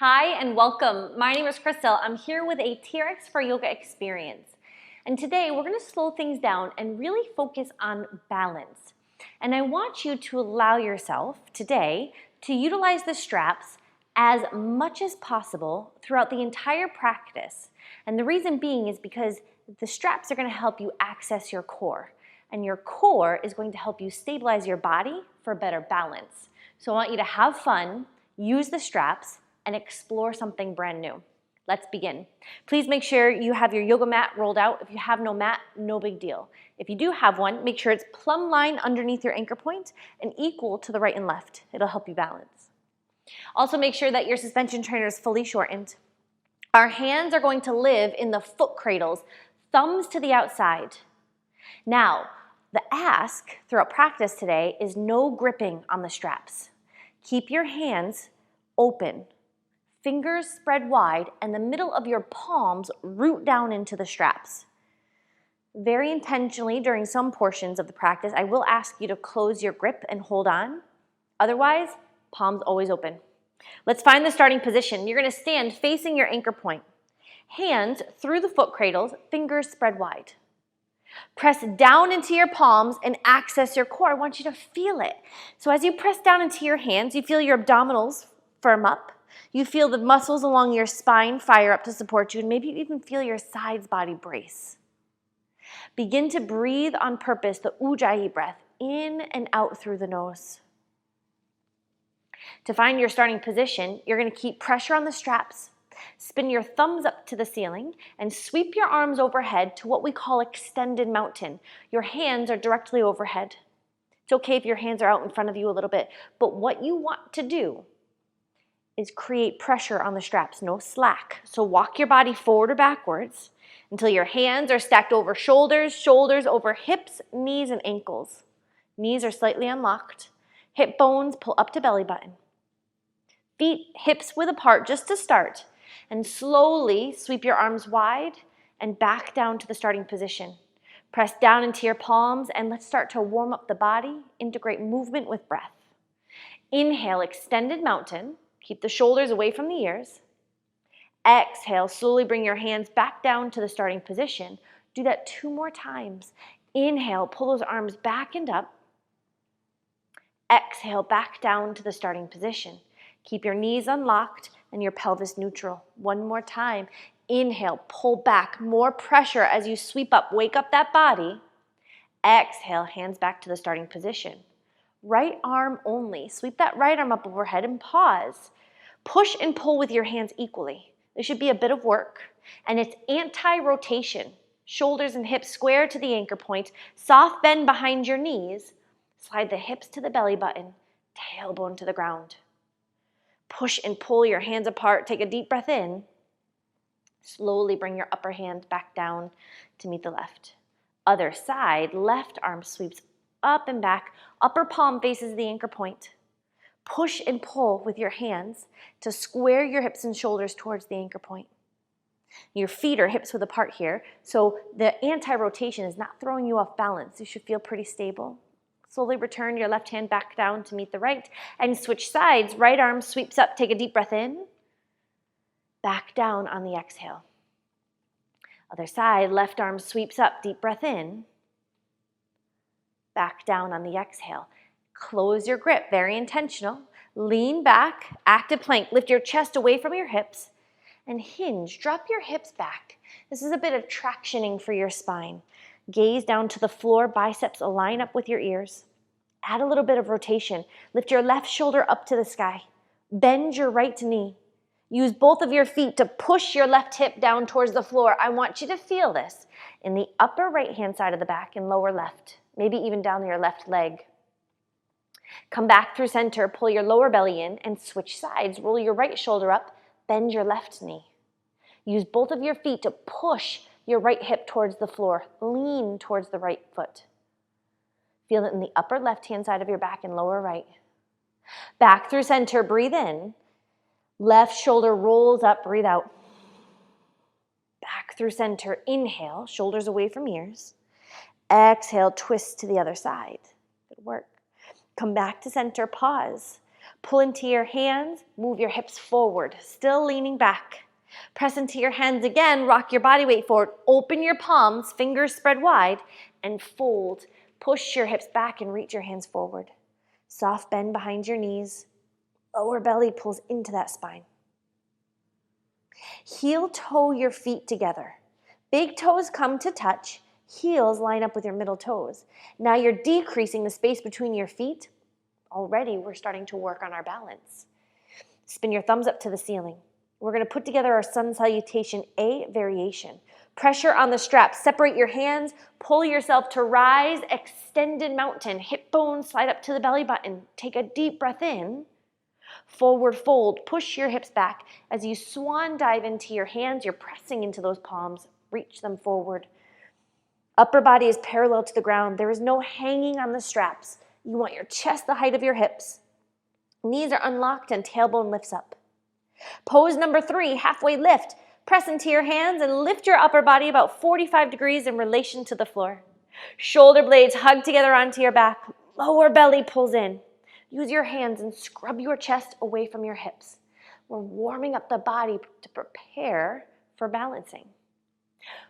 Hi and welcome. My name is Krystal. I'm here with a TRX for Yoga experience. And today we're going to slow things down and really focus on balance. And I want you to allow yourself today to utilize the straps as much as possible throughout the entire practice. And the reason being is because the straps are going to help you access your core. And your core is going to help you stabilize your body for better balance. So I want you to have fun, use the straps, and explore something brand new. Let's begin. Please make sure you have your yoga mat rolled out. If you have no mat, no big deal. If you do have one, make sure it's plumb line underneath your anchor point and equal to the right and left. It'll help you balance. Also make sure that your suspension trainer is fully shortened. Our hands are going to live in the foot cradles, thumbs to the outside. Now, the ask throughout practice today is no gripping on the straps. Keep your hands open. Fingers spread wide, and the middle of your palms root down into the straps. Very intentionally, during some portions of the practice, I will ask you to close your grip and hold on. Otherwise, palms always open. Let's find the starting position. You're going to stand facing your anchor point. Hands through the foot cradles, fingers spread wide. Press down into your palms and access your core. I want you to feel it. So as you press down into your hands, you feel your abdominals firm up. You feel the muscles along your spine fire up to support you, and maybe you even feel your sides body brace. Begin to breathe on purpose, the Ujjayi breath, in and out through the nose. To find your starting position, you're going to keep pressure on the straps, spin your thumbs up to the ceiling, and sweep your arms overhead to what we call extended mountain. Your hands are directly overhead. It's okay if your hands are out in front of you a little bit, but what you want to do is create pressure on the straps, no slack. So walk your body forward or backwards until your hands are stacked over shoulders, shoulders over hips, knees, and ankles. Knees are slightly unlocked. Hip bones pull up to belly button. Feet, hips width apart just to start. And slowly sweep your arms wide and back down to the starting position. Press down into your palms and let's start to warm up the body, integrate movement with breath. Inhale, extended mountain. Keep the shoulders away from the ears. Exhale, slowly bring your hands back down to the starting position. Do that 2 more times. Inhale, pull those arms back and up. Exhale, back down to the starting position. Keep your knees unlocked and your pelvis neutral. 1 more time. Inhale, pull back, more pressure as you sweep up, wake up that body. Exhale, hands back to the starting position. Right arm only. Sweep that right arm up overhead and pause. Push and pull with your hands equally. This should be a bit of work. And it's anti-rotation. Shoulders and hips square to the anchor point. Soft bend behind your knees. Slide the hips to the belly button. Tailbone to the ground. Push and pull your hands apart. Take a deep breath in. Slowly bring your upper hand back down to meet the left. Other side, left arm sweeps up and back. Upper palm faces the anchor point. Push and pull with your hands to square your hips and shoulders towards the anchor point. Your feet are hips width apart here, so the anti-rotation is not throwing you off balance. You should feel pretty stable. Slowly return your left hand back down to meet the right and switch sides. Right arm sweeps up. Take a deep breath in. Back down on the exhale. Other side, left arm sweeps up. Deep breath in. Back down on the exhale. Close your grip, very intentional. Lean back, active plank. Lift your chest away from your hips and hinge. Drop your hips back. This is a bit of tractioning for your spine. Gaze down to the floor, biceps align up with your ears. Add a little bit of rotation. Lift your left shoulder up to the sky. Bend your right knee. Use both of your feet to push your left hip down towards the floor. I want you to feel this in the upper right-hand side of the back and lower left, maybe even down your left leg. Come back through center, pull your lower belly in and switch sides. Roll your right shoulder up, bend your left knee. Use both of your feet to push your right hip towards the floor. Lean towards the right foot. Feel it in the upper left-hand side of your back and lower right. Back through center, breathe in. Left shoulder rolls up, breathe out. Back through center, inhale, shoulders away from ears. Exhale, twist to the other side. Good work. Come back to center, pause. Pull into your hands, move your hips forward, still leaning back. Press into your hands again, rock your body weight forward. Open your palms, fingers spread wide, and fold. Push your hips back and reach your hands forward. Soft bend behind your knees. Lower belly pulls into that spine. Heel toe your feet together. Big toes come to touch. Heels line up with your middle toes. Now you're decreasing the space between your feet. Already we're starting to work on our balance. Spin your thumbs up to the ceiling. We're going to put together our sun salutation A variation. Pressure on the straps. Separate your hands. Pull yourself to rise. Extended mountain. Hip bones slide up to the belly button. Take a deep breath in. Forward fold. Push your hips back. As you swan dive into your hands, you're pressing into those palms. Reach them forward. Upper body is parallel to the ground. There is no hanging on the straps. You want your chest the height of your hips. Knees are unlocked and tailbone lifts up. Pose number 3, halfway lift. Press into your hands and lift your upper body about 45 degrees in relation to the floor. Shoulder blades hug together onto your back. Lower belly pulls in. Use your hands and scrub your chest away from your hips. We're warming up the body to prepare for balancing.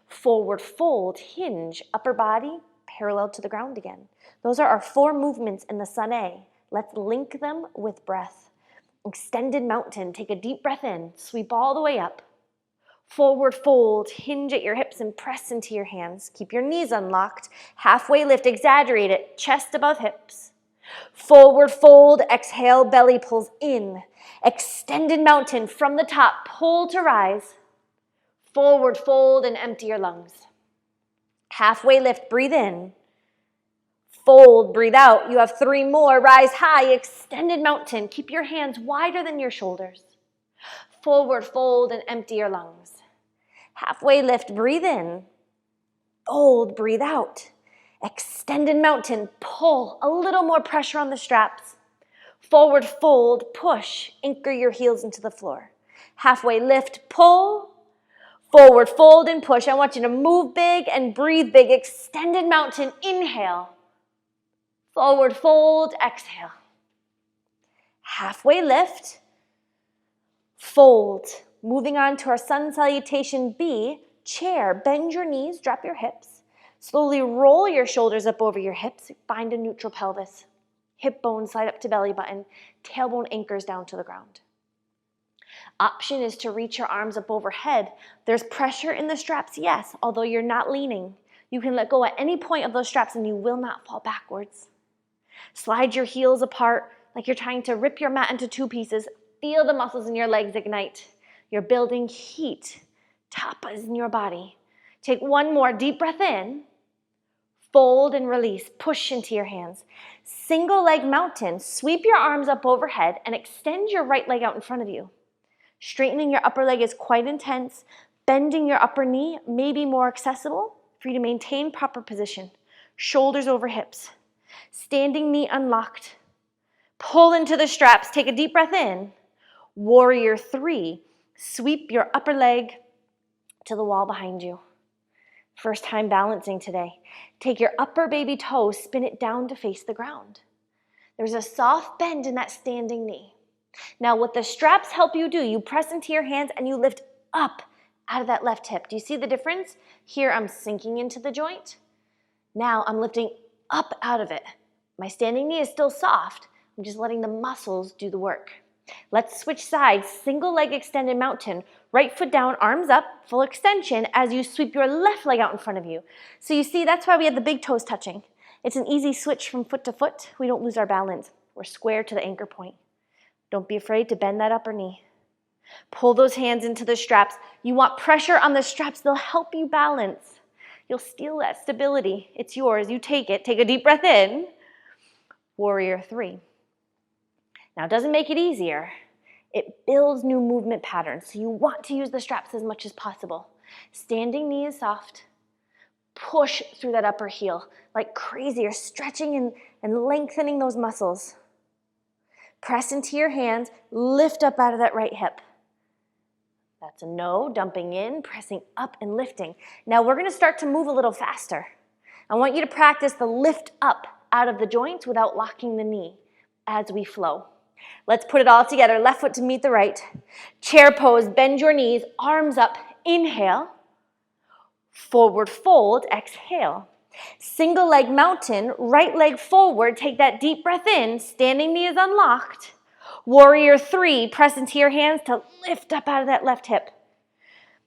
Forward fold, hinge, upper body parallel to the ground again. Those are our 4 movements in the Sun A. Let's link them with breath. Extended mountain, take a deep breath in, sweep all the way up. Forward fold, hinge at your hips and press into your hands. Keep your knees unlocked. Halfway lift, exaggerate it, chest above hips. Forward fold, exhale, belly pulls in. Extended mountain from the top, pull to rise. Forward fold and empty your lungs. Halfway lift, breathe in. Fold, breathe out. You have 3 more. Rise high, extended mountain. Keep your hands wider than your shoulders. Forward fold and empty your lungs. Halfway lift, breathe in. Fold, breathe out. Extended mountain, pull. A little more pressure on the straps. Forward fold, push. Anchor your heels into the floor. Halfway lift, pull. Forward fold and push. I want you to move big and breathe big. Extended mountain, inhale. Forward fold, exhale. Halfway lift. Fold. Moving on to our sun salutation B, chair. Bend your knees, drop your hips. Slowly roll your shoulders up over your hips. Find a neutral pelvis. Hip bones slide up to belly button. Tailbone anchors down to the ground. Option is to reach your arms up overhead. There's pressure in the straps, yes, although you're not leaning. You can let go at any point of those straps and you will not fall backwards. Slide your heels apart like you're trying to rip your mat into 2 pieces. Feel the muscles in your legs ignite. You're building heat. Tapas in your body. Take 1 more deep breath in. Fold and release. Push into your hands. Single leg mountain. Sweep your arms up overhead and extend your right leg out in front of you. Straightening your upper leg is quite intense. Bending your upper knee may be more accessible for you to maintain proper position. Shoulders over hips. Standing knee unlocked. Pull into the straps. Take a deep breath in. Warrior 3. Sweep your upper leg to the wall behind you. First time balancing today. Take your upper baby toe, spin it down to face the ground. There's a soft bend in that standing knee. Now what the straps help you do, you press into your hands and you lift up out of that left hip. Do you see the difference? Here I'm sinking into the joint. Now I'm lifting up out of it. My standing knee is still soft. I'm just letting the muscles do the work. Let's switch sides. Single leg extended mountain. Right foot down, arms up, full extension as you sweep your left leg out in front of you. So you see, that's why we had the big toes touching. It's an easy switch from foot to foot. We don't lose our balance. We're square to the anchor point. Don't be afraid to bend that upper knee. Pull those hands into the straps. You want pressure on the straps. They'll help you balance. You'll steal that stability. It's yours. You take it. Take a deep breath in. Warrior 3. Now, it doesn't make it easier. It builds new movement patterns. So you want to use the straps as much as possible. Standing knee is soft. Push through that upper heel like crazy. You're stretching and lengthening those muscles. Press into your hands. Lift up out of that right hip. That's a no. Dumping in, pressing up and lifting. Now we're going to start to move a little faster. I want you to practice the lift up out of the joints without locking the knee as we flow. Let's put it all together. Left foot to meet the right. Chair pose, bend your knees, arms up, inhale. Forward fold, exhale. Single leg mountain, right leg forward, take that deep breath in, standing knee is unlocked. Warrior 3, press into your hands to lift up out of that left hip.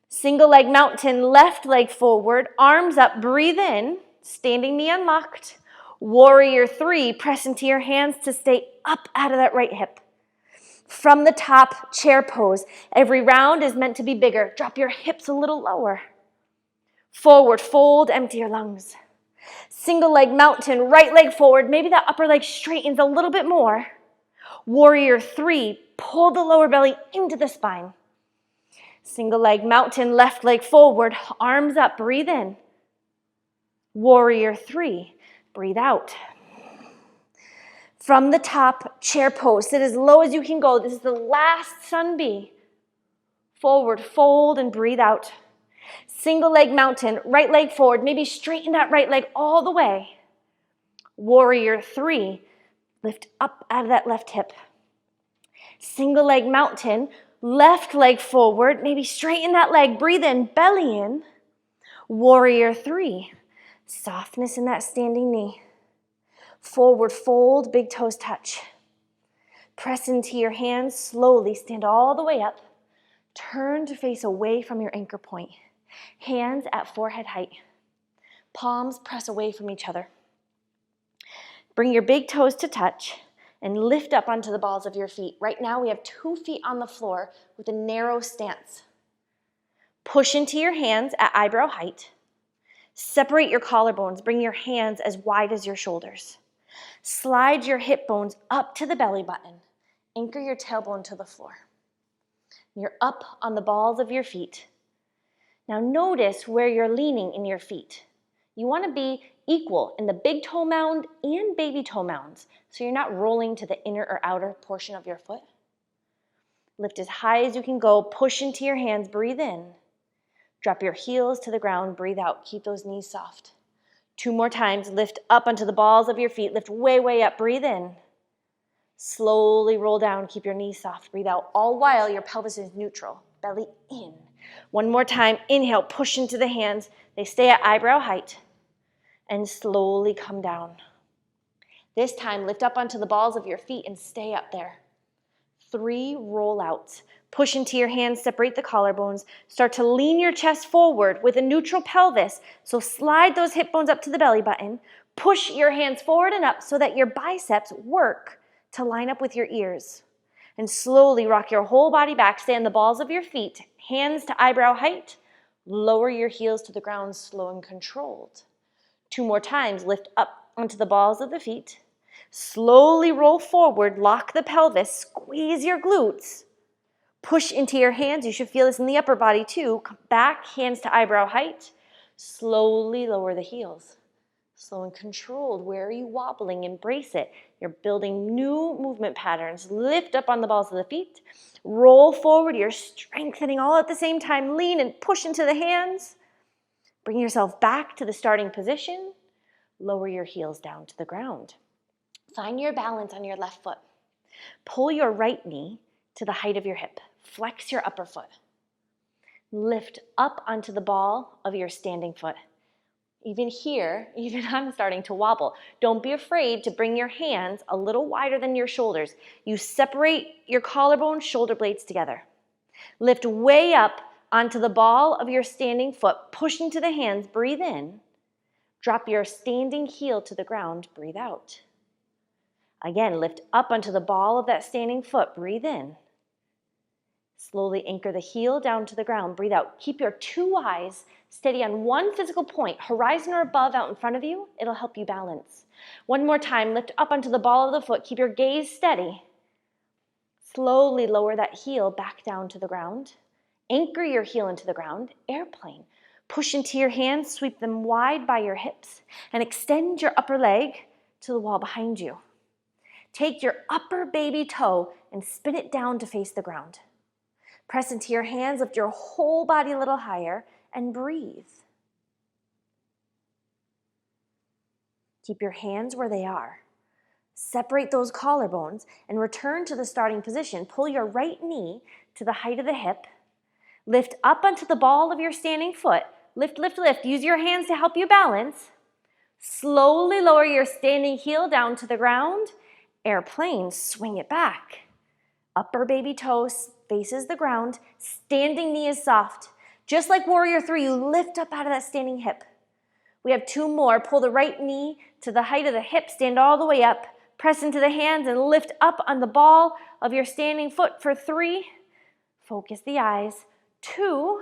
Single leg mountain, left leg forward, arms up, breathe in, standing knee unlocked. Warrior 3, press into your hands to stay up out of that right hip. From the top, chair pose. Every round is meant to be bigger. Drop your hips a little lower. Forward fold, empty your lungs. Single leg mountain, right leg forward. Maybe that upper leg straightens a little bit more. Warrior 3, pull the lower belly into the spine. Single leg mountain, left leg forward, arms up, breathe in. Warrior 3, breathe out. From the top, chair pose, sit as low as you can go. This is the last sun bee. Forward fold and breathe out. Single leg mountain, right leg forward, maybe straighten that right leg all the way. Warrior 3, lift up out of that left hip. Single leg mountain, left leg forward, maybe straighten that leg, breathe in, belly in. Warrior 3, softness in that standing knee. Forward fold, big toes touch. Press into your hands, slowly stand all the way up. Turn to face away from your anchor point. Hands at forehead height. Palms press away from each other. Bring your big toes to touch and lift up onto the balls of your feet. Right now we have 2 feet on the floor with a narrow stance. Push into your hands at eyebrow height. Separate your collarbones. Bring your hands as wide as your shoulders. Slide your hip bones up to the belly button. Anchor your tailbone to the floor. You're up on the balls of your feet. Now notice where you're leaning in your feet. You want to be equal in the big toe mound and baby toe mounds, so you're not rolling to the inner or outer portion of your foot. Lift as high as you can go. Push into your hands. Breathe in. Drop your heels to the ground. Breathe out. Keep those knees soft. 2 more times. Lift up onto the balls of your feet. Lift way, way up. Breathe in. Slowly roll down. Keep your knees soft. Breathe out. All while your pelvis is neutral. Belly in. 1 more time. Inhale. Push into the hands. They stay at eyebrow height. And slowly come down. This time, lift up onto the balls of your feet and stay up there. 3 rollouts. Push into your hands, separate the collarbones. Start to lean your chest forward with a neutral pelvis. So slide those hip bones up to the belly button. Push your hands forward and up so that your biceps work to line up with your ears. And slowly rock your whole body back. Stay on the balls of your feet, hands to eyebrow height. Lower your heels to the ground, slow and controlled. 2 more times. Lift up onto the balls of the feet. Slowly roll forward, lock the pelvis, squeeze your glutes. Push into your hands. You should feel this in the upper body too. Come back, hands to eyebrow height. Slowly lower the heels. Slow and controlled. Where are you wobbling? Embrace it. You're building new movement patterns. Lift up on the balls of the feet. Roll forward. You're strengthening all at the same time. Lean and push into the hands. Bring yourself back to the starting position. Lower your heels down to the ground. Find your balance on your left foot. Pull your right knee to the height of your hip. Flex your upper foot. Lift up onto the ball of your standing foot. Even here, even I'm starting to wobble. Don't be afraid to bring your hands a little wider than your shoulders. You separate your collarbone, shoulder blades together. Lift way up onto the ball of your standing foot. Push into the hands. Breathe in. Drop your standing heel to the ground. Breathe out. Again, lift up onto the ball of that standing foot. Breathe in. Slowly anchor the heel down to the ground. Breathe out. Keep your 2 eyes steady on one physical point, horizon or above out in front of you. It'll help you balance. 1 more time. Lift up onto the ball of the foot. Keep your gaze steady. Slowly lower that heel back down to the ground. Anchor your heel into the ground. Airplane. Push into your hands. Sweep them wide by your hips. And extend your upper leg to the wall behind you. Take your upper baby toe and spin it down to face the ground. Press into your hands, lift your whole body a little higher, and breathe. Keep your hands where they are. Separate those collarbones and return to the starting position. Pull your right knee to the height of the hip. Lift up onto the ball of your standing foot. Lift, lift, lift. Use your hands to help you balance. Slowly lower your standing heel down to the ground. Airplane, swing it back. Upper baby toe faces the ground. Standing knee is soft. Just like warrior three, you lift up out of that standing hip. We have two more. Pull the right knee to the height of the hip. Stand all the way up. Press into the hands and lift up on the ball of your standing foot for 3. Focus the eyes. 2.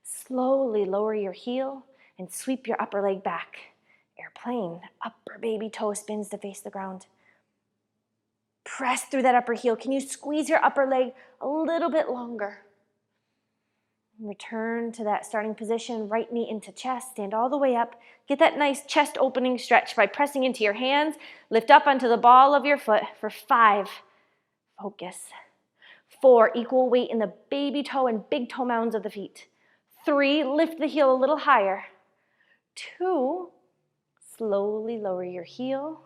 Slowly lower your heel and sweep your upper leg back. Airplane. Upper baby toe spins to face the ground. Press through that upper heel. Can you squeeze your upper leg a little bit longer? Return to that starting position, right knee into chest, stand all the way up. Get that nice chest opening stretch by pressing into your hands. Lift up onto the ball of your foot for 5. Focus. 4, equal weight in the baby toe and big toe mounds of the feet. 3, lift the heel a little higher. 2, slowly lower your heel.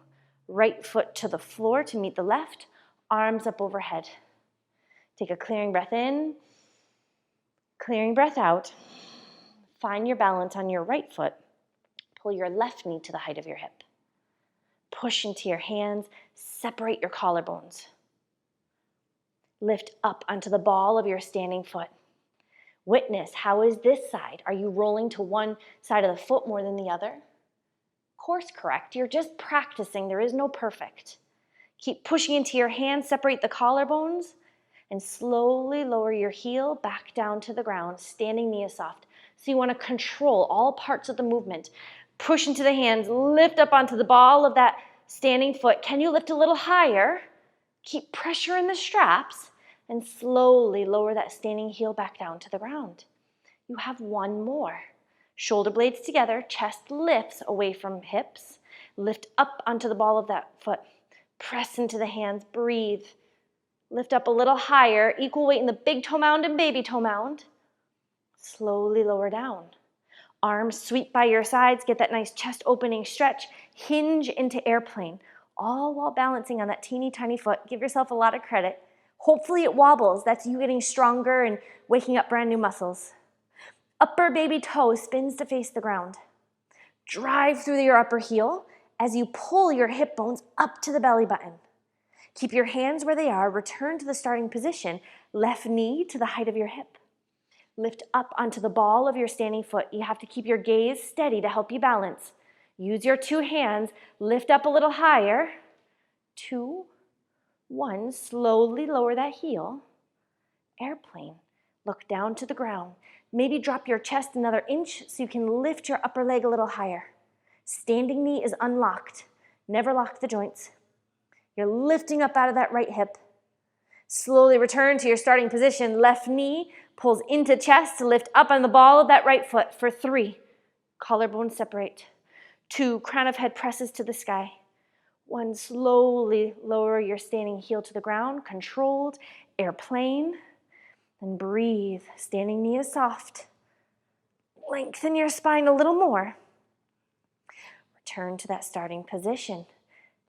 Right foot to the floor to meet the left. Arms up overhead. Take a clearing breath in. Clearing breath out. Find your balance on your right foot. Pull your left knee to the height of your hip. Push into your hands. Separate your collarbones. Lift up onto the ball of your standing foot. Witness, how is this side? Are you rolling to one side of the foot more than the other? Course correct. You're just practicing. There is no perfect. Keep pushing into your hands. Separate the collarbones. And slowly lower your heel back down to the ground. Standing knee is soft. So you want to control all parts of the movement. Push into the hands. Lift up onto the ball of that standing foot. Can you lift a little higher? Keep pressure in the straps. And slowly lower that standing heel back down to the ground. You have one more. Shoulder blades together. Chest lifts away from hips. Lift up onto the ball of that foot. Press into the hands. Breathe. Lift up a little higher, equal weight in the big toe mound and baby toe mound. Slowly lower down. Arms sweep by your sides, get that nice chest opening stretch. Hinge into airplane, all while balancing on that teeny tiny foot. Give yourself a lot of credit. Hopefully it wobbles. That's you getting stronger and waking up brand new muscles. Upper baby toe spins to face the ground. Drive through your upper heel as you pull your hip bones up to the belly button. Keep your hands where they are. Return to the starting position. Left knee to the height of your hip. Lift up onto the ball of your standing foot. You have to keep your gaze steady to help you balance. Use your 2 hands. Lift up a little higher. 2, 1. Slowly lower that heel. Airplane. Look down to the ground. Maybe drop your chest another inch so you can lift your upper leg a little higher. Standing knee is unlocked. Never lock the joints. You're lifting up out of that right hip. Slowly return to your starting position. Left knee pulls into chest to lift up on the ball of that right foot for 3. Collarbones separate. 2, crown of head presses to the sky. 1, slowly lower your standing heel to the ground. Controlled. Airplane. And breathe. Standing knee is soft. Lengthen your spine a little more. Return to that starting position.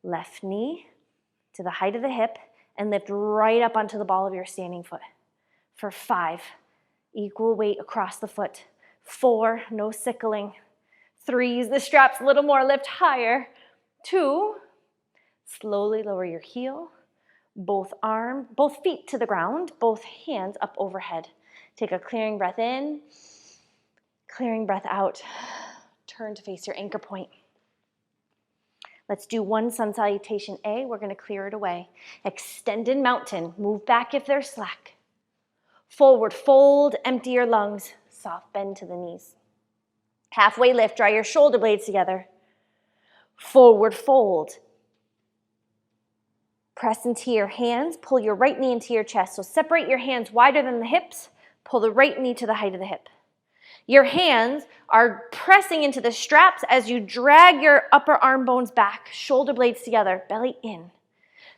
Left knee to the height of the hip and lift right up onto the ball of your standing foot. For 5, equal weight across the foot. 4, no sickling. 3, use the straps a little more, lift higher. 2, slowly lower your heel. Both feet to the ground, both hands up overhead. Take a clearing breath in, clearing breath out. Turn to face your anchor point. Let's do 1 sun salutation A. We're going to clear it away. Extended mountain. Move back if there's slack. Forward fold. Empty your lungs. Soft bend to the knees. Halfway lift. Draw your shoulder blades together. Forward fold. Press into your hands. Pull your right knee into your chest. So separate your hands wider than the hips. Pull the right knee to the height of the hip. Your hands are pressing into the straps as you drag your upper arm bones back, shoulder blades together, belly in.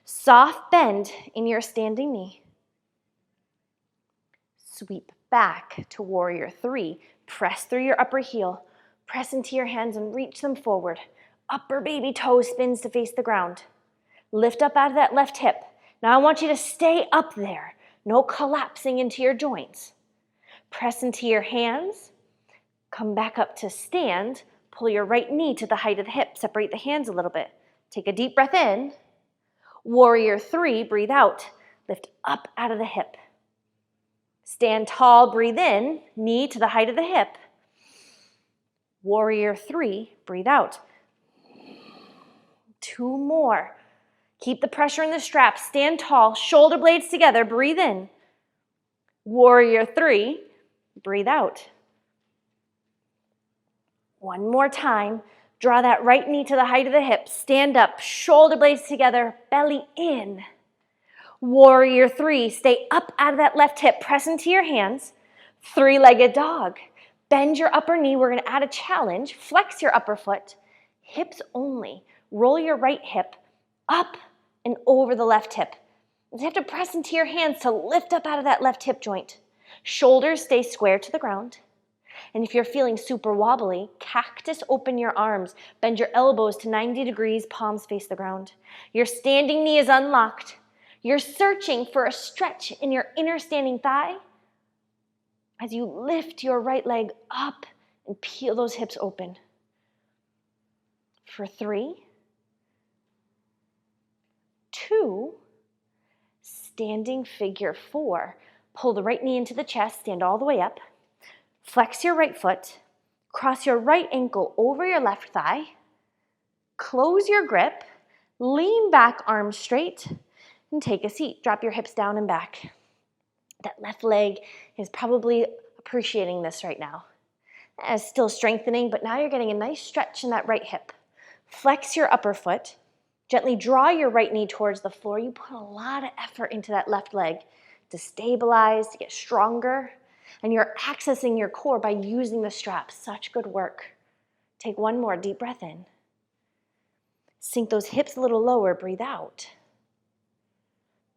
Soft bend in your standing knee. Sweep back to warrior 3. Press through your upper heel. Press into your hands and reach them forward. Upper baby toe spins to face the ground. Lift up out of that left hip. Now I want you to stay up there. No collapsing into your joints. Press into your hands. Come back up to stand. Pull your right knee to the height of the hip. Separate the hands a little bit. Take a deep breath in. Warrior 3, breathe out. Lift up out of the hip. Stand tall, breathe in. Knee to the height of the hip. Warrior 3, breathe out. 2 more. Keep the pressure in the straps. Stand tall, shoulder blades together, breathe in. Warrior 3, breathe out. One more time. Draw that right knee to the height of the hip. Stand up, shoulder blades together, belly in. Warrior 3, stay up out of that left hip. Press into your hands. 3-legged dog. Bend your upper knee. We're going to add a challenge. Flex your upper foot. Hips only. Roll your right hip up and over the left hip. You have to press into your hands to lift up out of that left hip joint. Shoulders stay square to the ground. And if you're feeling super wobbly, cactus open your arms. Bend your elbows to 90 degrees, palms face the ground. Your standing knee is unlocked. You're searching for a stretch in your inner standing thigh as you lift your right leg up and peel those hips open. For 3, 2, standing figure 4. Pull the right knee into the chest, stand all the way up. Flex your right foot, cross your right ankle over your left thigh. Close your grip, lean back, arms straight, and take a seat. Drop your hips down and back. That left leg is probably appreciating this right now. It's still strengthening, but now you're getting a nice stretch in that right hip. Flex your upper foot. Gently draw your right knee towards the floor. You put a lot of effort into that left leg to stabilize, to get stronger, and you're accessing your core by using the straps. Such good work. Take one more deep breath in. Sink those hips a little lower, breathe out.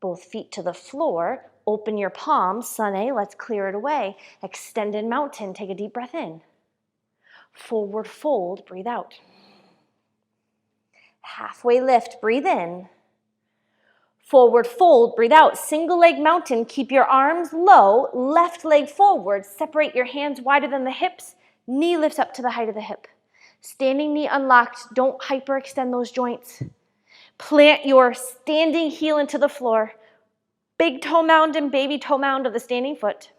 Both feet to the floor, open your palms, sun A, let's clear it away. Extended mountain, take a deep breath in. Forward fold, breathe out. Halfway lift, breathe in. Forward fold, breathe out. Single leg mountain, keep your arms low, left leg forward, separate your hands wider than the hips, knee lifts up to the height of the hip. Standing knee unlocked, don't hyperextend those joints. Plant your standing heel into the floor. Big toe mound and baby toe mound of the standing foot.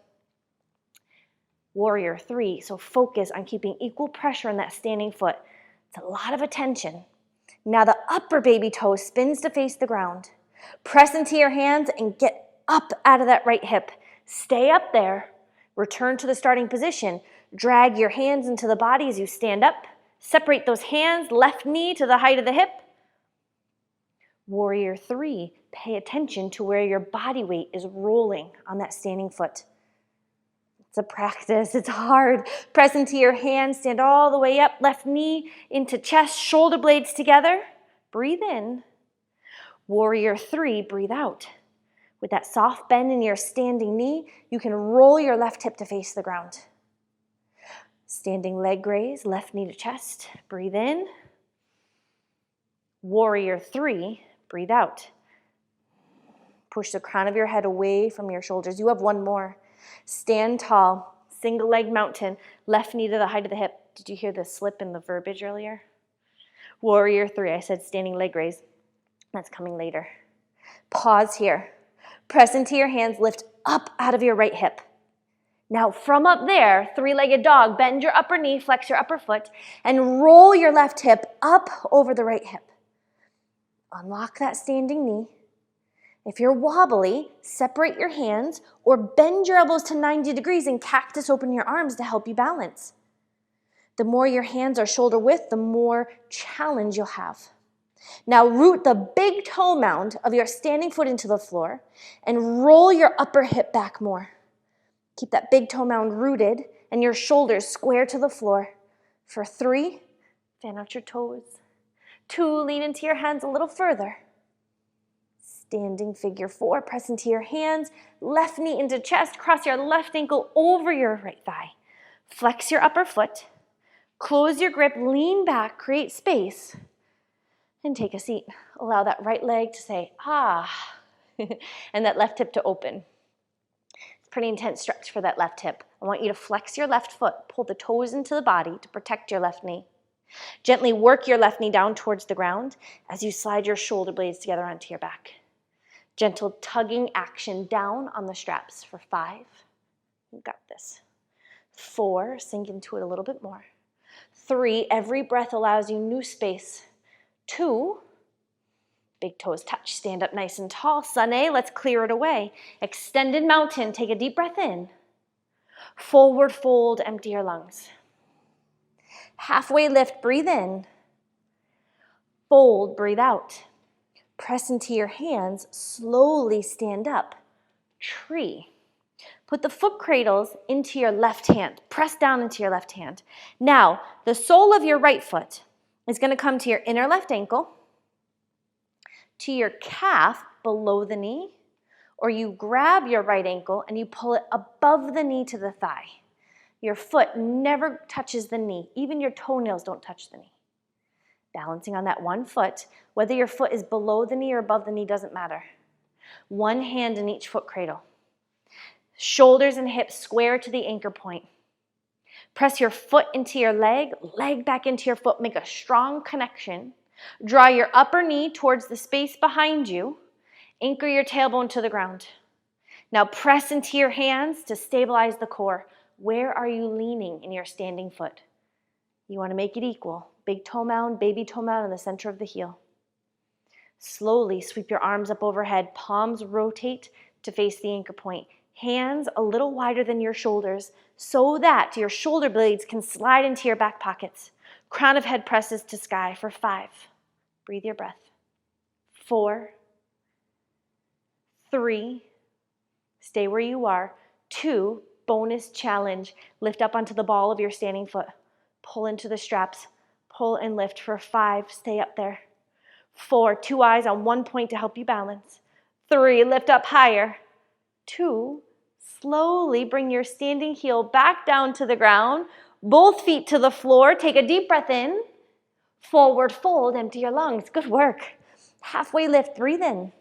Warrior 3, so focus on keeping equal pressure on that standing foot. It's a lot of attention. Now the upper baby toe spins to face the ground. Press into your hands and get up out of that right hip. Stay up there. Return to the starting position. Drag your hands into the body as you stand up. Separate those hands, left knee to the height of the hip. Warrior 3, pay attention to where your body weight is rolling on that standing foot. It's a practice, it's hard. Press into your hands, stand all the way up, left knee into chest, shoulder blades together. Breathe in. Warrior 3, breathe out. With that soft bend in your standing knee, you can roll your left hip to face the ground. Standing leg raise, left knee to chest. Breathe in. Warrior 3, breathe out. Push the crown of your head away from your shoulders. You have one more. Stand tall, single leg mountain, left knee to the height of the hip. Did you hear the slip in the verbiage earlier? Warrior 3, I said standing leg raise. That's coming later. Pause here. Press into your hands, lift up out of your right hip. Now from up there, 3-legged dog, bend your upper knee, flex your upper foot, and roll your left hip up over the right hip. Unlock that standing knee. If you're wobbly, separate your hands or bend your elbows to 90 degrees and cactus open your arms to help you balance. The more your hands are shoulder width, the more challenge you'll have. Now root the big toe mound of your standing foot into the floor and roll your upper hip back more. Keep that big toe mound rooted and your shoulders square to the floor. For 3, fan out your toes. 2, lean into your hands a little further. Standing figure 4, press into your hands, left knee into chest, cross your left ankle over your right thigh. Flex your upper foot, close your grip, lean back, create space, And take a seat. Allow that right leg to say, ah, and that left hip to open. It's a pretty intense stretch for that left hip. I want you to flex your left foot, pull the toes into the body to protect your left knee. Gently work your left knee down towards the ground as you slide your shoulder blades together onto your back. Gentle tugging action down on the straps for 5. You got this. 4, sink into it a little bit more. 3, every breath allows you new space. 2, big toes touch, stand up nice and tall. Sun A, let's clear it away. Extended mountain, take a deep breath in. Forward fold, empty your lungs. Halfway lift, breathe in. Fold, breathe out. Press into your hands, slowly stand up. Tree. Put the foot cradles into your left hand. Press down into your left hand. Now, the sole of your right foot is going to come to your inner left ankle, to your calf below the knee, or you grab your right ankle and you pull it above the knee to the thigh. Your foot never touches the knee. Even your toenails don't touch the knee. Balancing on that one foot, whether your foot is below the knee or above the knee doesn't matter. One hand in each foot cradle. Shoulders and hips square to the anchor point. Press your foot into your leg, leg back into your foot. Make a strong connection. Draw your upper knee towards the space behind you. Anchor your tailbone to the ground. Now press into your hands to stabilize the core. Where are you leaning in your standing foot? You want to make it equal. Big toe mound, baby toe mound in the center of the heel. Slowly sweep your arms up overhead. Palms rotate to face the anchor point. Hands a little wider than your shoulders so that your shoulder blades can slide into your back pockets. Crown of head presses to sky for 5. Breathe your breath. 4, 3, stay where you are. 2, bonus challenge. Lift up onto the ball of your standing foot. Pull into the straps. Pull and lift for 5. Stay up there. 4, 2 eyes on one point to help you balance. 3, lift up higher. 2, slowly bring your standing heel back down to the ground. Both feet to the floor. Take a deep breath in. Forward fold, empty your lungs. Good work. Halfway lift, breathe in.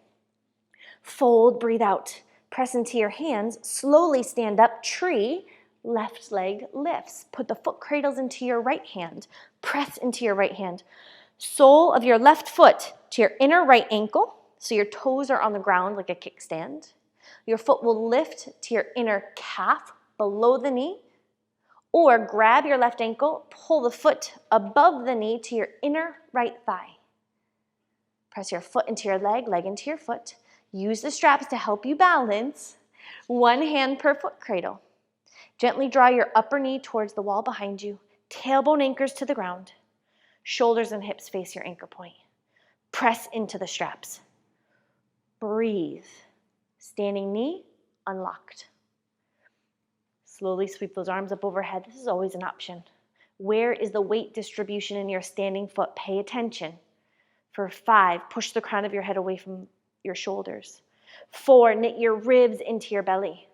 Fold, breathe out. Press into your hands. Slowly stand up. Tree. Left leg lifts. Put the foot cradles into your right hand. Press into your right hand. Sole of your left foot to your inner right ankle, so your toes are on the ground like a kickstand. Your foot will lift to your inner calf below the knee, or grab your left ankle, pull the foot above the knee to your inner right thigh. Press your foot into your leg, leg into your foot. Use the straps to help you balance. One hand per foot cradle. Gently draw your upper knee towards the wall behind you. Tailbone anchors to the ground. Shoulders and hips face your anchor point. Press into the straps. Breathe. Standing knee unlocked. Slowly sweep those arms up overhead. This is always an option. Where is the weight distribution in your standing foot? Pay attention. For 5, push the crown of your head away from your shoulders. 4, knit your ribs into your belly.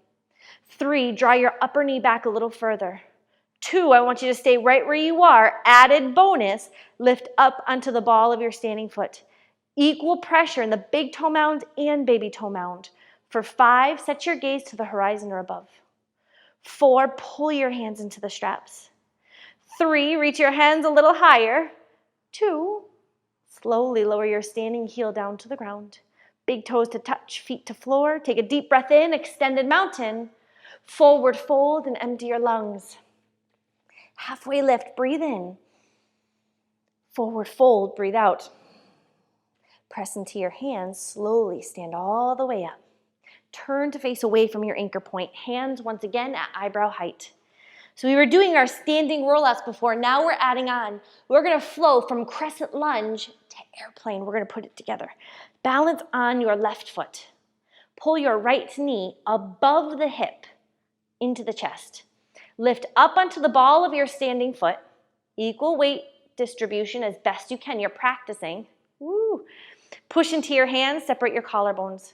3, draw your upper knee back a little further. 2, I want you to stay right where you are. Added bonus, lift up onto the ball of your standing foot. Equal pressure in the big toe mound and baby toe mound. For 5, set your gaze to the horizon or above. 4, pull your hands into the straps. 3, reach your hands a little higher. 2, slowly lower your standing heel down to the ground. Big toes to touch, feet to floor. Take a deep breath in, extended mountain. Forward fold and empty your lungs. Halfway lift, breathe in. Forward fold, breathe out. Press into your hands, slowly stand all the way up. Turn to face away from your anchor point. Hands once again at eyebrow height. So we were doing our standing rollouts before. Now we're adding on. We're going to flow from crescent lunge to airplane. We're going to put it together. Balance on your left foot. Pull your right knee above the hip into the chest. Lift up onto the ball of your standing foot. Equal weight distribution as best you can. You're practicing. Woo. Push into your hands. Separate your collarbones.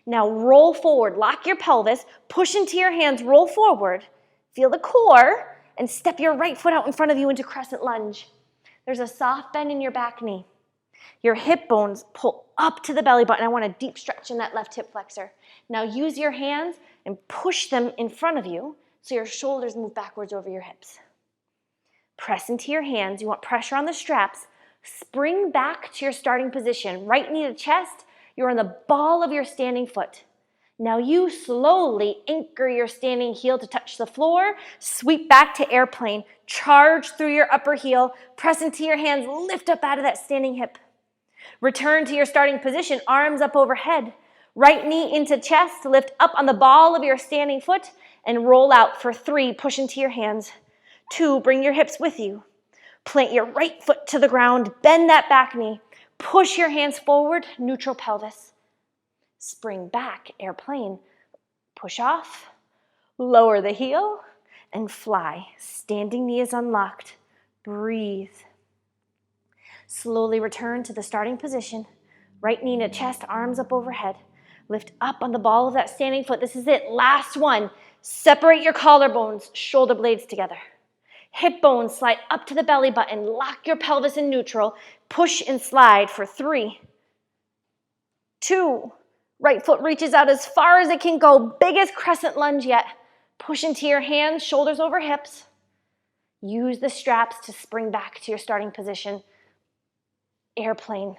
Now roll forward. Lock your pelvis. Push into your hands. Roll forward. Feel the core. And step your right foot out in front of you into crescent lunge. There's a soft bend in your back knee. Your hip bones pull up to the belly button. I want a deep stretch in that left hip flexor. Now use your hands and push them in front of you so your shoulders move backwards over your hips. Press into your hands. You want pressure on the straps. Spring back to your starting position. Right knee to chest. You're on the ball of your standing foot. Now you slowly anchor your standing heel to touch the floor. Sweep back to airplane. Charge through your upper heel. Press into your hands. Lift up out of that standing hip. Return to your starting position. Arms up overhead. Right knee into chest. Lift up on the ball of your standing foot and roll out for 3. Push into your hands. 2, bring your hips with you. Plant your right foot to the ground. Bend that back knee. Push your hands forward. Neutral pelvis. Spring back, airplane. Push off. Lower the heel and fly. Standing knee is unlocked. Breathe. Slowly return to the starting position. Right knee to chest, arms up overhead. Lift up on the ball of that standing foot. This is it. Last one. Separate your collarbones, shoulder blades together. Hip bones slide up to the belly button. Lock your pelvis in neutral. Push and slide for 3, 2. Right foot reaches out as far as it can go. Biggest crescent lunge yet. Push into your hands, shoulders over hips. Use the straps to spring back to your starting position. Airplane.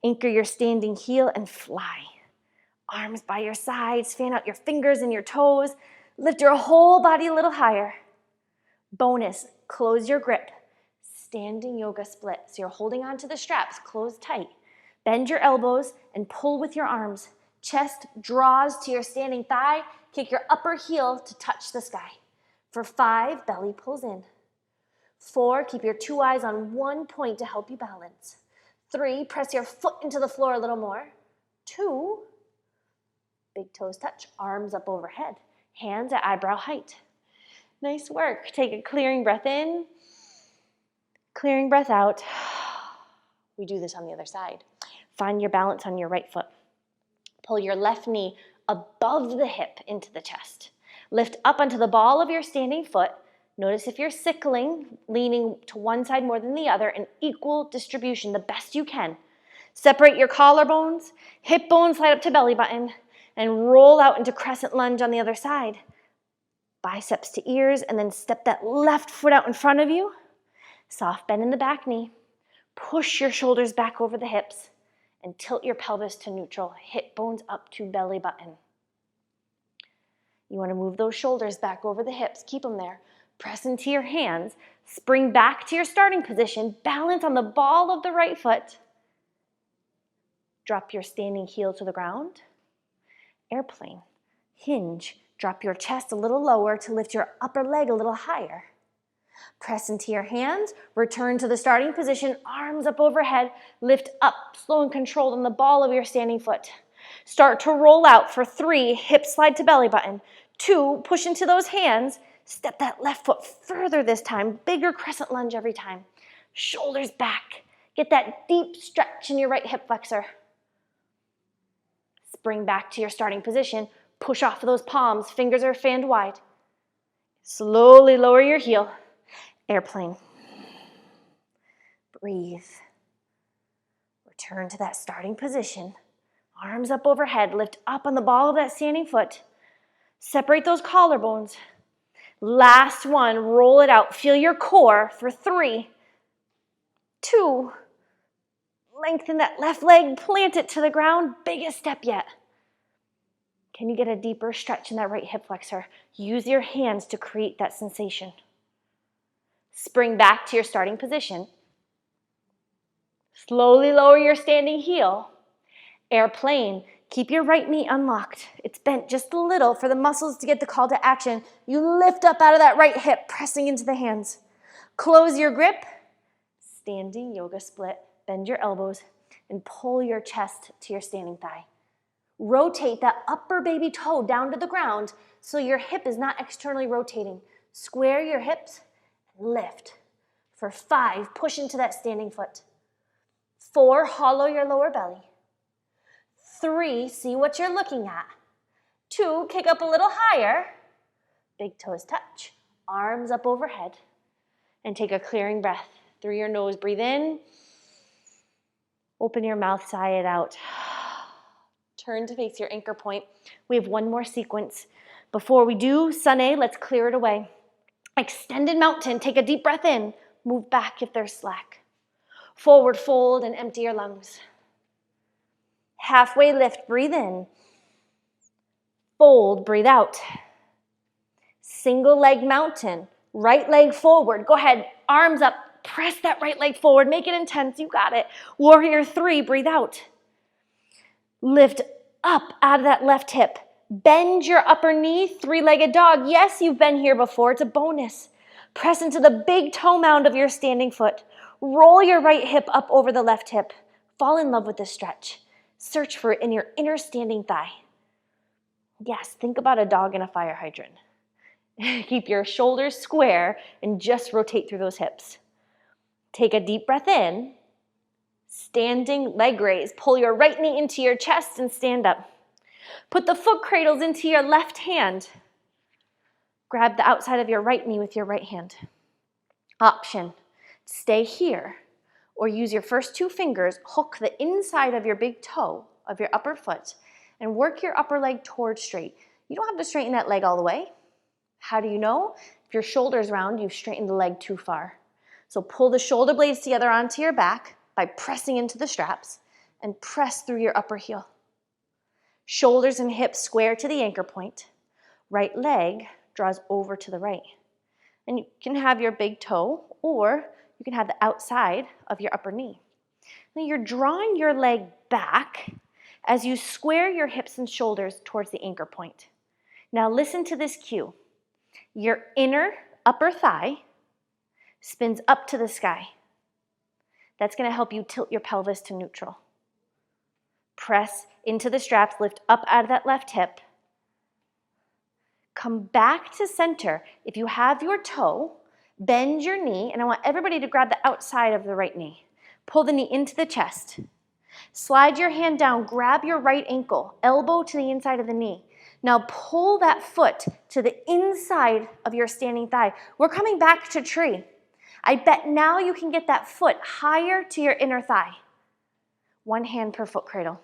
Anchor your standing heel and fly. Arms by your sides. Fan out your fingers and your toes. Lift your whole body a little higher. Bonus, close your grip. Standing yoga split. So you're holding on to the straps, close tight. Bend your elbows and pull with your arms. Chest draws to your standing thigh. Kick your upper heel to touch the sky. For 5, belly pulls in. 4, keep your 2 eyes on one point to help you balance. 3, press your foot into the floor a little more. 2, big toes touch, arms up overhead. Hands at eyebrow height. Nice work. Take a clearing breath in, clearing breath out. We do this on the other side. Find your balance on your right foot. Pull your left knee above the hip into the chest. Lift up onto the ball of your standing foot. Notice if you're sickling, leaning to one side more than the other, an equal distribution, the best you can. Separate your collarbones, hip bones slide up to belly button, and roll out into crescent lunge on the other side. Biceps to ears, and then step that left foot out in front of you. Soft bend in the back knee. Push your shoulders back over the hips and tilt your pelvis to neutral. Hip bones up to belly button. You want to move those shoulders back over the hips. Keep them there. Press into your hands. Spring back to your starting position. Balance on the ball of the right foot. Drop your standing heel to the ground. Airplane. Hinge. Drop your chest a little lower to lift your upper leg a little higher. Press into your hands. Return to the starting position. Arms up overhead. Lift up, slow and controlled on the ball of your standing foot. Start to roll out for 3. Hips slide to belly button. 2, push into those hands. Step that left foot further this time. Bigger crescent lunge every time. Shoulders back. Get that deep stretch in your right hip flexor. Spring back to your starting position. Push off of those palms. Fingers are fanned wide. Slowly lower your heel. Airplane. Breathe. Return to that starting position. Arms up overhead. Lift up on the ball of that standing foot. Separate those collarbones. Last one. Roll it out. Feel your core for 3, 2. Lengthen that left leg. Plant it to the ground. Biggest step yet. Can you get a deeper stretch in that right hip flexor? Use your hands to create that sensation. Spring back to your starting position. Slowly lower your standing heel. Airplane. Keep your right knee unlocked. It's bent just a little for the muscles to get the call to action. You lift up out of that right hip, pressing into the hands. Close your grip. Standing yoga split. Bend your elbows and pull your chest to your standing thigh. Rotate that upper baby toe down to the ground so your hip is not externally rotating. Square your hips and lift. For 5, push into that standing foot. 4, hollow your lower belly. 3, see what you're looking at. 2, kick up a little higher. Big toes touch. Arms up overhead. And take a clearing breath through your nose. Breathe in. Open your mouth, sigh it out. Turn to face your anchor point. We have one more sequence. Before we do sun A, let's clear it away. Extended mountain, take a deep breath in. Move back if there's slack. Forward fold and empty your lungs. Halfway lift, breathe in. Fold, breathe out. Single leg mountain, right leg forward. Go ahead, arms up, press that right leg forward. Make it intense, you got it. Warrior 3, breathe out. Lift up out of that left hip. Bend your upper knee, three-legged dog. Yes, you've been here before, it's a bonus. Press into the big toe mound of your standing foot. Roll your right hip up over the left hip. Fall in love with this stretch. Search for it in your inner standing thigh. Yes, think about a dog in a fire hydrant. Keep your shoulders square and just rotate through those hips. Take a deep breath in. Standing leg raise. Pull your right knee into your chest and stand up. Put the foot cradles into your left hand. Grab the outside of your right knee with your right hand. Option, stay here or use your first two fingers, hook the inside of your big toe of your upper foot and work your upper leg towards straight. You don't have to straighten that leg all the way. How do you know? If your shoulder's round, you've straightened the leg too far. So pull the shoulder blades together onto your back by pressing into the straps and press through your upper heel. Shoulders and hips square to the anchor point. Right leg draws over to the right. And you can have your big toe or you can have the outside of your upper knee. Now you're drawing your leg back as you square your hips and shoulders towards the anchor point. Now listen to this cue. Your inner upper thigh spins up to the sky. That's going to help you tilt your pelvis to neutral. Press into the straps, lift up out of that left hip. Come back to center. If you have your toe, bend your knee, and I want everybody to grab the outside of the right knee. Pull the knee into the chest. Slide your hand down, grab your right ankle, elbow to the inside of the knee. Now pull that foot to the inside of your standing thigh. We're coming back to tree. I bet now you can get that foot higher to your inner thigh. One hand per foot cradle.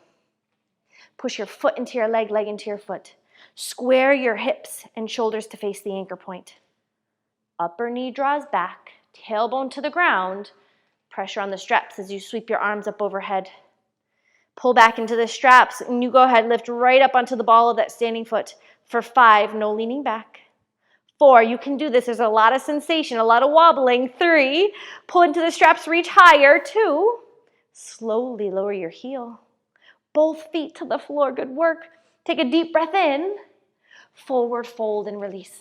Push your foot into your leg, leg into your foot. Square your hips and shoulders to face the anchor point. Upper knee draws back, tailbone to the ground. Pressure on the straps as you sweep your arms up overhead. Pull back into the straps and you go ahead, lift right up onto the ball of that standing foot. For 5, no leaning back. 4, you can do this. There's a lot of sensation, a lot of wobbling. 3, pull into the straps, reach higher. 2, slowly lower your heel. Both feet to the floor, good work. Take a deep breath in. Forward fold and release.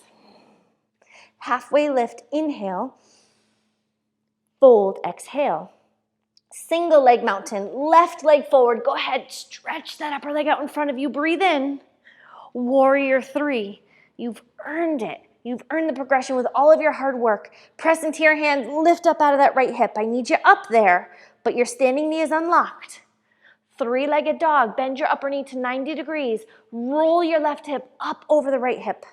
Halfway lift, inhale. Fold, exhale. Single leg mountain, left leg forward. Go ahead, stretch that upper leg out in front of you. Breathe in. Warrior 3, you've earned it. You've earned the progression with all of your hard work. Press into your hands, lift up out of that right hip. I need you up there, but your standing knee is unlocked. Three-legged dog, bend your upper knee to 90 degrees. Roll your left hip up over the right hip.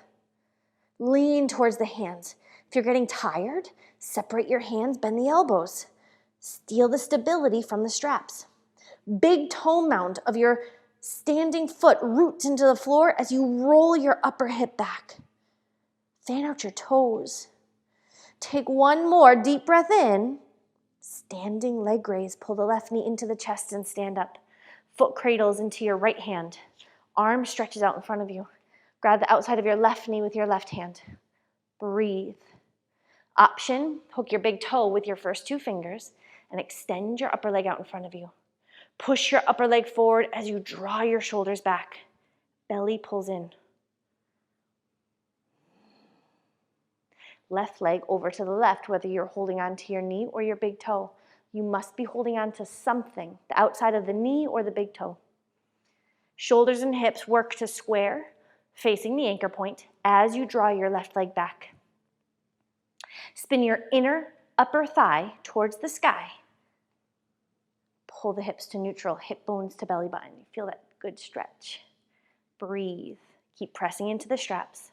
Lean towards the hands. If you're getting tired, separate your hands, bend the elbows. Steal the stability from the straps. Big toe mound of your standing foot roots into the floor as you roll your upper hip back. Fan out your toes. Take one more deep breath in. Standing leg raise. Pull the left knee into the chest and stand up. Foot cradles into your right hand. Arm stretches out in front of you. Grab the outside of your left knee with your left hand. Breathe. Option, hook your big toe with your first 2 fingers and extend your upper leg out in front of you. Push your upper leg forward as you draw your shoulders back. Belly pulls in. Left leg over to the left, whether you're holding on to your knee or your big toe. You must be holding on to something, the outside of the knee or the big toe. Shoulders and hips work to square, facing the anchor point as you draw your left leg back. Spin your inner upper thigh towards the sky. Pull the hips to neutral, hip bones to belly button. You feel that good stretch. Breathe. Keep pressing into the straps.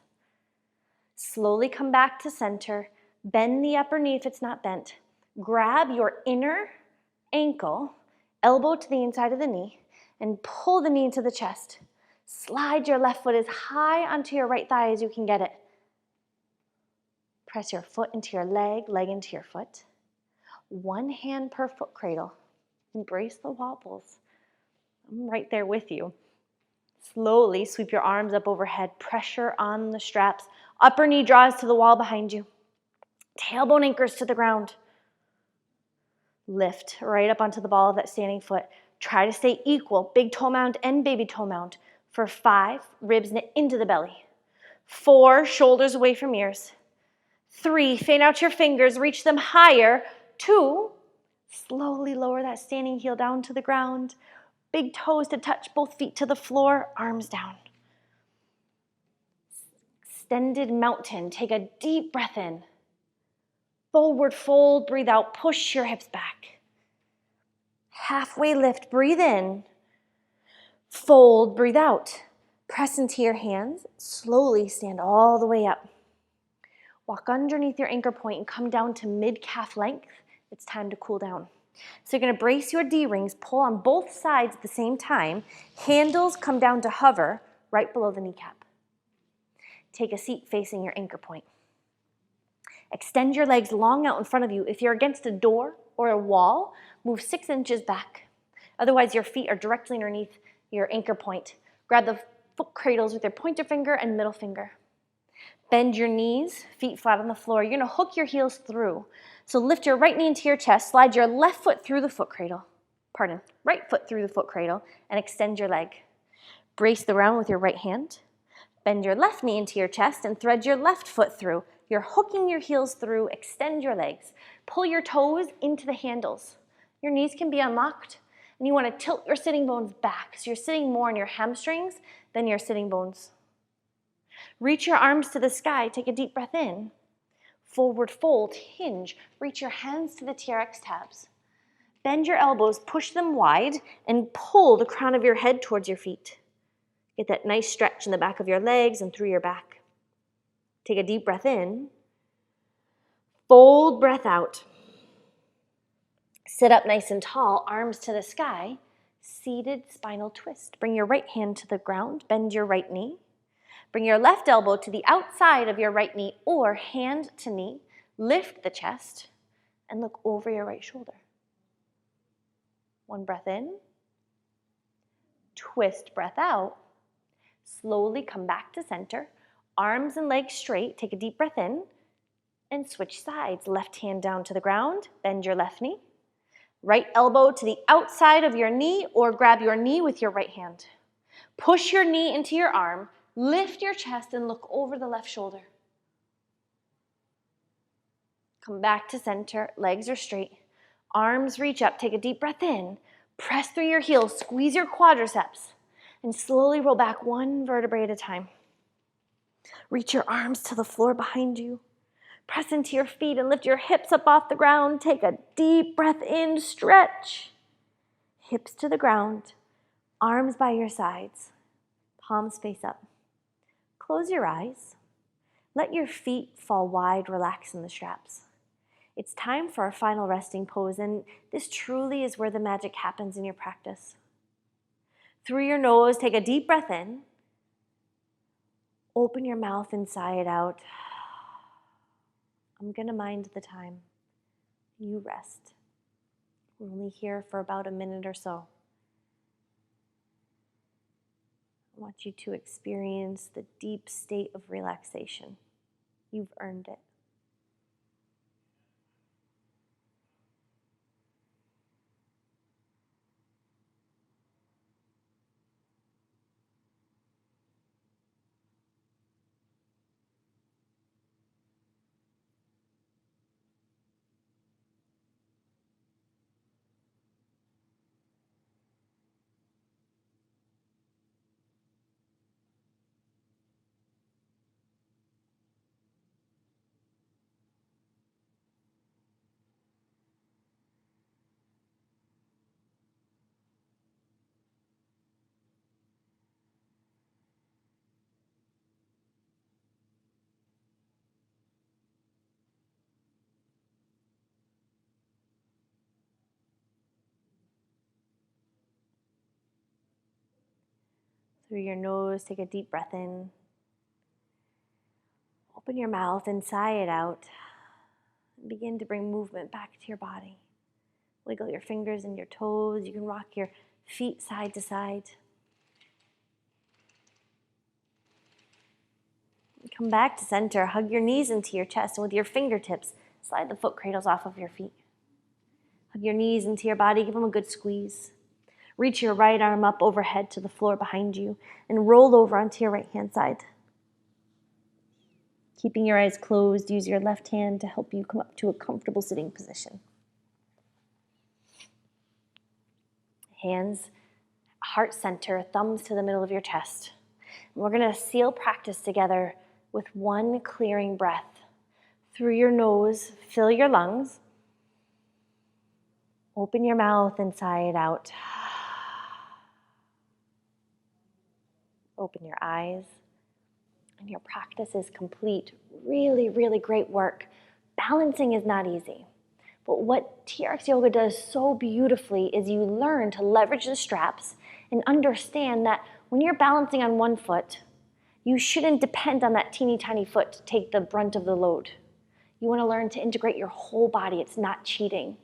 Slowly come back to center. Bend the upper knee if it's not bent. Grab your inner ankle elbow to the inside of the knee, and pull the knee into the chest. Slide your left foot as high onto your right thigh as you can get it. Press your foot into your leg, leg into your foot. One hand per foot cradle. Embrace the wobbles. I'm right there with you. Slowly sweep your arms up overhead. Pressure on the straps. Upper knee draws to the wall behind you. Tailbone anchors to the ground. Lift right up onto the ball of that standing foot. Try to stay equal, big toe mound and baby toe mound. For 5, ribs knit into the belly. 4, shoulders away from ears. 3, fan out your fingers, reach them higher. 2, slowly lower that standing heel down to the ground. Big toes to touch both feet to the floor, arms down. Extended mountain, take a deep breath in. Forward fold, breathe out, push your hips back. Halfway lift, breathe in. Fold, breathe out. Press into your hands, slowly stand all the way up. Walk underneath your anchor point and come down to mid-calf length. It's time to cool down. So you're gonna brace your D-rings, pull on both sides at the same time. Handles come down to hover right below the kneecap. Take a seat facing your anchor point. Extend your legs long out in front of you. If you're against a door or a wall, move 6 inches back. Otherwise, your feet are directly underneath your anchor point. Grab the foot cradles with your pointer finger and middle finger. Bend your knees, feet flat on the floor. You're gonna hook your heels through. So lift your right knee into your chest, slide your left foot through the foot cradle. Right foot through the foot cradle, and extend your leg. Brace the round with your right hand. Bend your left knee into your chest and thread your left foot through. You're hooking your heels through, extend your legs. Pull your toes into the handles. Your knees can be unlocked, and you want to tilt your sitting bones back, so you're sitting more on your hamstrings than your sitting bones. Reach your arms to the sky, take a deep breath in. Forward fold, hinge, reach your hands to the TRX tabs. Bend your elbows, push them wide, and pull the crown of your head towards your feet. Get that nice stretch in the back of your legs and through your back. Take a deep breath in. Fold breath out. Sit up nice and tall, arms to the sky. Seated spinal twist. Bring your right hand to the ground, bend your right knee. Bring your left elbow to the outside of your right knee or hand to knee. Lift the chest and look over your right shoulder. One breath in. Twist breath out. Slowly come back to center. Arms and legs straight. Take a deep breath in and switch sides. Left hand down to the ground. Bend your left knee. Right elbow to the outside of your knee or grab your knee with your right hand. Push your knee into your arm. Lift your chest and look over the left shoulder. Come back to center. Legs are straight. Arms reach up. Take a deep breath in. Press through your heels. Squeeze your quadriceps. And slowly roll back one vertebrae at a time. Reach your arms to the floor behind you. Press into your feet and lift your hips up off the ground. Take a deep breath in. Stretch. Hips to the ground. Arms by your sides. Palms face up. Close your eyes. Let your feet fall wide, relax in the straps. It's time for our final resting pose, and this truly is where the magic happens in your practice. Through your nose, take a deep breath in. Open your mouth and sigh it out. I'm gonna mind the time. You rest. We're only here for about a minute or so. I want you to experience the deep state of relaxation. You've earned it. Through your nose, take a deep breath in. Open your mouth and sigh it out. Begin to bring movement back to your body. Wiggle your fingers and your toes. You can rock your feet side to side. Come back to center. Hug your knees into your chest, and with your fingertips, slide the foot cradles off of your feet. Hug your knees into your body. Give them a good squeeze. Reach your right arm up overhead to the floor behind you and roll over onto your right-hand side. Keeping your eyes closed, use your left hand to help you come up to a comfortable sitting position. Hands, heart center, thumbs to the middle of your chest. And we're going to seal practice together with one clearing breath. Through your nose, fill your lungs. Open your mouth and sigh it out. Open your eyes. And your practice is complete. Really, really great work. Balancing is not easy. But what TRX yoga does so beautifully is you learn to leverage the straps and understand that when you're balancing on one foot, you shouldn't depend on that teeny tiny foot to take the brunt of the load. You want to learn to integrate your whole body. It's not cheating.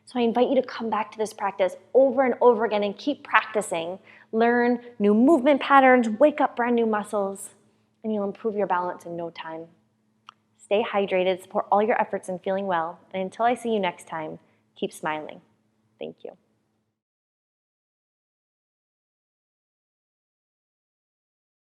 So I invite you to come back to this practice over and over again and keep practicing. Learn new movement patterns, wake up brand new muscles, and you'll improve your balance in no time. Stay hydrated, support all your efforts in feeling well, and until I see you next time, keep smiling. Thank you.